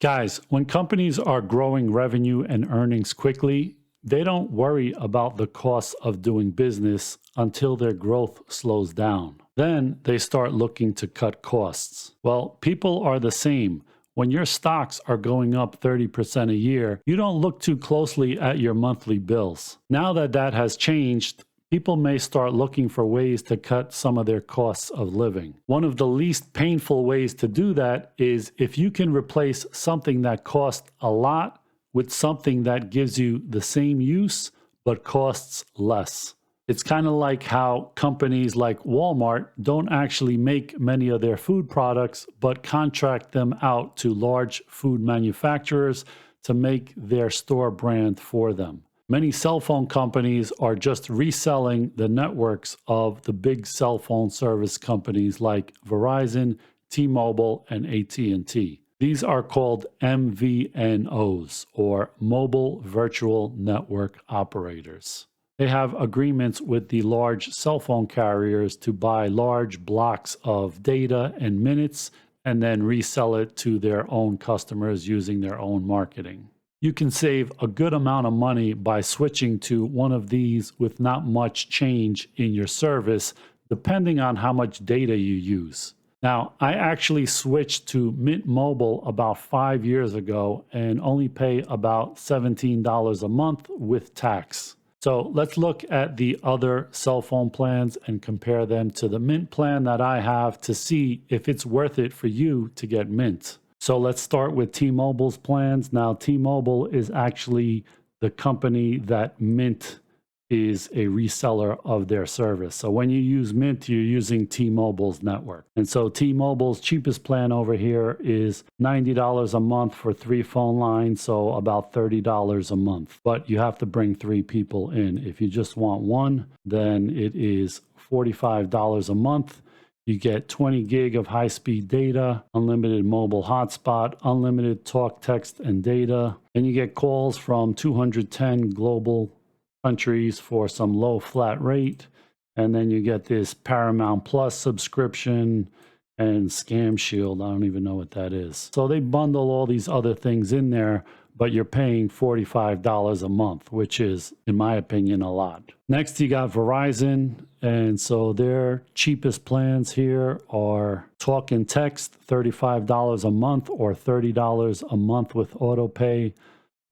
Guys, when companies are growing revenue and earnings quickly, they don't worry about the costs of doing business until their growth slows down. Then they start looking to cut costs. Well, people are the same. When your stocks are going up 30% a year, you don't look too closely at your monthly bills. Now that that has changed, people may start looking for ways to cut some of their costs of living. One of the least painful ways to do that is if you can replace something that costs a lot with something that gives you the same use but costs less. It's kind of like how companies like Walmart don't actually make many of their food products, but contract them out to large food manufacturers to make their store brand for them. Many cell phone companies are just reselling the networks of the big cell phone service companies like Verizon, T-Mobile, and AT&T. These are called MVNOs, or Mobile Virtual Network Operators. They have agreements with the large cell phone carriers to buy large blocks of data and minutes and then resell it to their own customers using their own marketing. You can save a good amount of money by switching to one of these with not much change in your service, depending on how much data you use. Now, I actually switched to Mint Mobile about 5 years ago and only pay about $17 a month with tax. So let's look at the other cell phone plans and compare them to the Mint plan that I have to see if it's worth it for you to get Mint. So let's start with T-Mobile's plans. Now, T-Mobile is actually the company that Mint is a reseller of their service. So when you use Mint, you're using T-Mobile's network. And so T-Mobile's cheapest plan over here is $90 a month for 3 phone lines, so about $30 a month. But you have to bring 3 people in. If you just want one, then it is $45 a month. You get 20 gig of high-speed data, unlimited mobile hotspot, unlimited talk, text, and data. And you get calls from 210 global countries for some low flat rate. And then you get this Paramount Plus subscription and Scam Shield. I don't even know what that is. So they bundle all these other things in there, but you're paying $45 a month, which is, in my opinion, a lot. Next, you got Verizon. And so their cheapest plans here are talk and text, $35 a month or $30 a month with auto pay.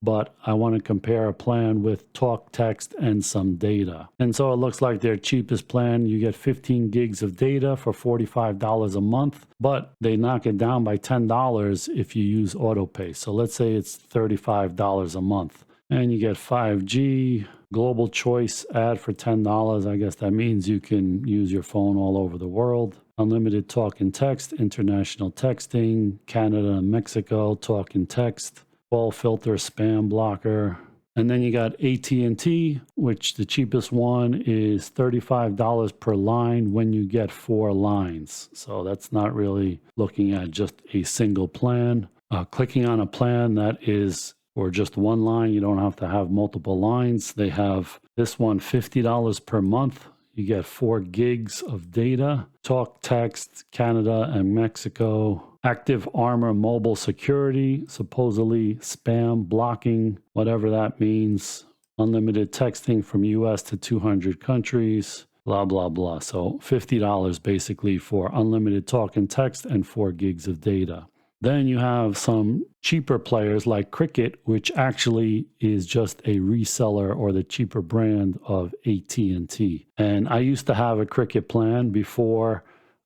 But I want to compare a plan with talk, text, and some data. And so it looks like their cheapest plan, you get 15 gigs of data for $45 a month, but they knock it down by $10 if you use autopay. So let's say it's $35 a month. And you get 5G, global choice ad for $10. I guess that means you can use your phone all over the world. Unlimited talk and text, international texting, Canada and Mexico, talk and text. Call filter, spam blocker. And then you got AT&T, which the cheapest one is $35 per line when you get 4 lines. So that's not really looking at just a single plan. Clicking on a plan that is for just one line, you don't have to have multiple lines. They have this one $50 per month. You get 4 gigs of data, talk, text, Canada and Mexico. Active Armor mobile security, supposedly spam blocking, whatever that means. Unlimited texting from US to 200 countries, blah, blah, blah. So $50 basically for unlimited talk and text and 4 gigs of data. Then you have some cheaper players like Cricket, which actually is just a reseller or the cheaper brand of AT&T. And I used to have a Cricket plan before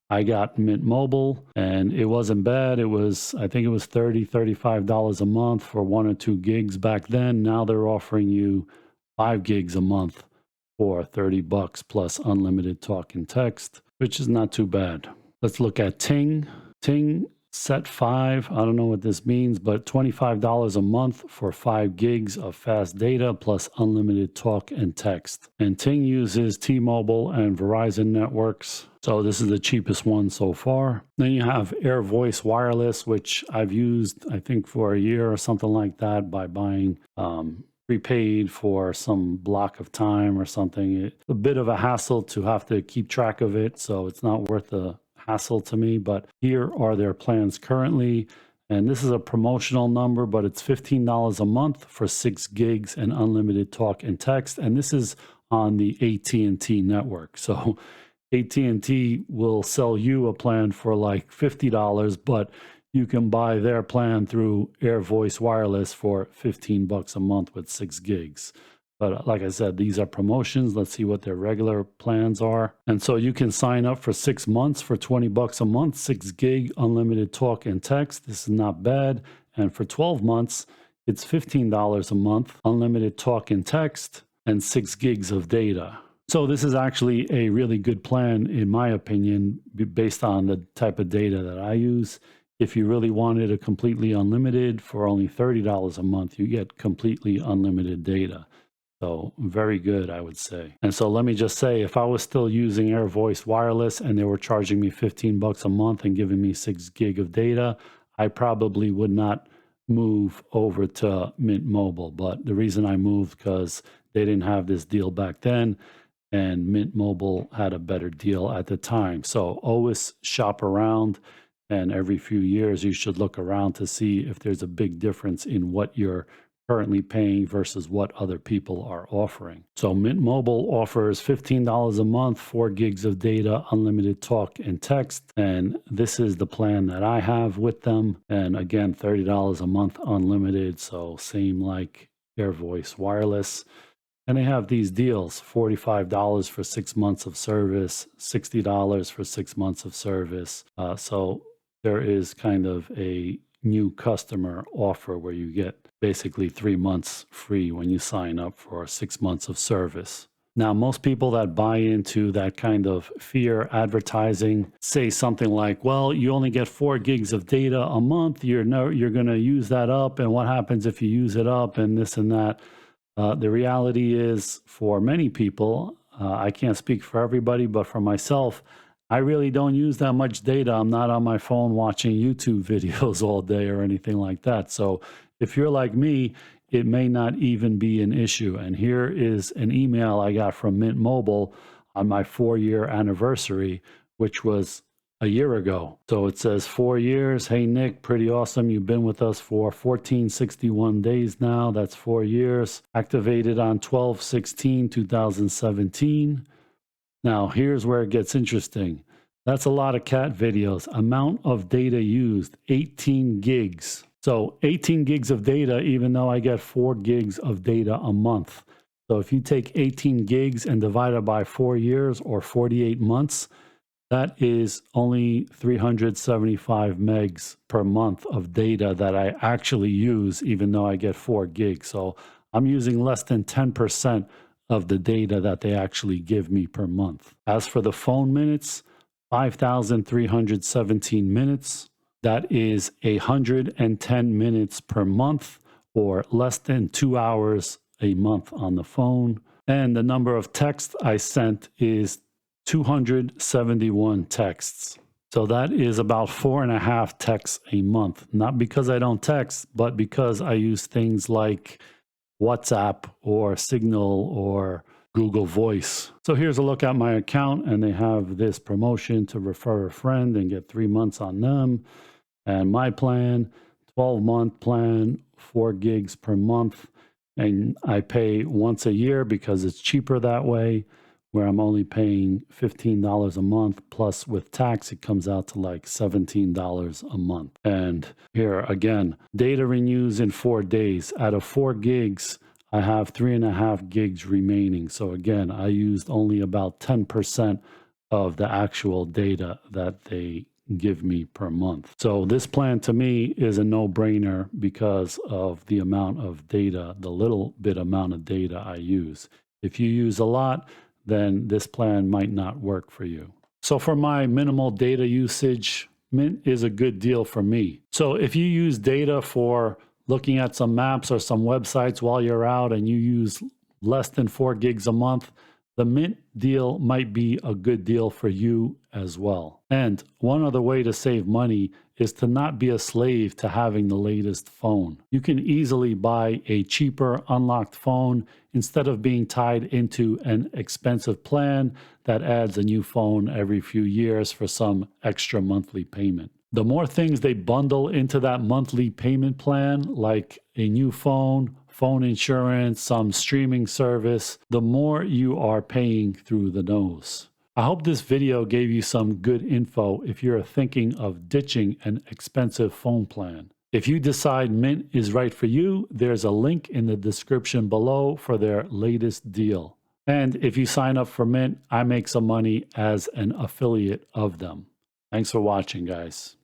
I got Mint Mobile, and it wasn't bad. It was, I think it was $30, $35 a month for 1 or 2 gigs back then. Now they're offering you 5 gigs a month for $30 plus unlimited talk and text, which is not too bad. Let's look at Ting. Ting Set 5, I don't know what this means, but $25 a month for 5 gigs of fast data plus unlimited talk and text. And Ting uses T-Mobile and Verizon networks. So this is the cheapest one so far. Then you have Airvoice Wireless, which I've used, I think, for a year or something like that by buying prepaid for some block of time or something. It's a bit of a hassle to have to keep track of it, so it's not worth the hassle to me. But here are their plans currently, And this is a promotional number, but it's $15 a month for 6 gigs and unlimited talk and text. And this is on the AT&T network. So AT&T will sell you a plan for like $50, but you can buy their plan through Airvoice Wireless for $15 a month with 6 gigs. But like I said, these are promotions. Let's see what their regular plans are. And so you can sign up for 6 months for $20 a month, 6 gig, unlimited talk and text. This is not bad. And for 12 months, it's $15 a month, unlimited talk and text, and 6 gigs of data. So this is actually a really good plan, in my opinion, based on the type of data that I use. If you really wanted a completely unlimited for only $30 a month, you get completely unlimited data. So very good, I would say. And so let me just say, if I was still using Airvoice Wireless and they were charging me $15 a month and giving me 6 gig of data, I probably would not move over to Mint Mobile. But the reason I moved, because they didn't have this deal back then, and Mint Mobile had a better deal at the time. So always shop around, and every few years you should look around to see if there's a big difference in what you're currently paying versus what other people are offering. So Mint Mobile offers $15 a month, 4 gigs of data, unlimited talk and text. And this is the plan that I have with them. And again, $30 a month unlimited. So same like Airvoice Wireless. And they have these deals, $45 for 6 months of service, $60 for 6 months of service. So there is kind of a new customer offer where you get basically 3 months free when you sign up for 6 months of service. Now, most people that buy into that kind of fear advertising say something like, well, you only get 4 gigs of data a month. You're going to use that up. And what happens if you use it up and this and that? The reality is, for many people, I can't speak for everybody, but for myself, I really don't use that much data. I'm not on my phone watching YouTube videos all day or anything like that. So if you're like me, it may not even be an issue. And here is an email I got from Mint Mobile on my 4-year anniversary, which was a year ago. So it says 4 years. Hey, Nick, pretty awesome. You've been with us for 1461 days now. That's 4 years. Activated on 12/16/2017. Now, here's where it gets interesting. That's a lot of cat videos. Amount of data used, 18 gigs. So 18 gigs of data, even though I get 4 gigs of data a month. So if you take 18 gigs and divide it by 4 years or 48 months, that is only 375 megs per month of data that I actually use, even though I get 4 gigs. So I'm using less than 10% of the data that they actually give me per month. As for the phone minutes, 5,317 minutes. That is 110 minutes per month, or less than 2 hours a month on the phone. And the number of texts I sent is 271 texts. So that is about 4.5 texts a month. Not because I don't text, but because I use things like WhatsApp or Signal or Google Voice. So here's a look at my account, and they have this promotion to refer a friend and get 3 months on them. And my plan, 12-month plan, 4 gigs per month. And I pay once a year because it's cheaper that way, where I'm only paying $15 a month. Plus with tax, it comes out to like $17 a month. And here again, data renews in 4 days. Out of 4 gigs, I have 3.5 gigs remaining. So again, I used only about 10% of the actual data that they give me per month. So this plan to me is a no-brainer because of the amount of data, the little bit amount of data I use. If you use a lot, then this plan might not work for you. So for my minimal data usage, Mint is a good deal for me. So if you use data for looking at some maps or some websites while you're out and you use less than 4 gigs a month, the Mint deal might be a good deal for you as well. And one other way to save money is to not be a slave to having the latest phone. You can easily buy a cheaper unlocked phone instead of being tied into an expensive plan that adds a new phone every few years for some extra monthly payment. The more things they bundle into that monthly payment plan, like a new phone, phone insurance, some streaming service, the more you are paying through the nose. I hope this video gave you some good info if you're thinking of ditching an expensive phone plan. If you decide Mint is right for you, there's a link in the description below for their latest deal. And if you sign up for Mint, I make some money as an affiliate of them. Thanks for watching, guys.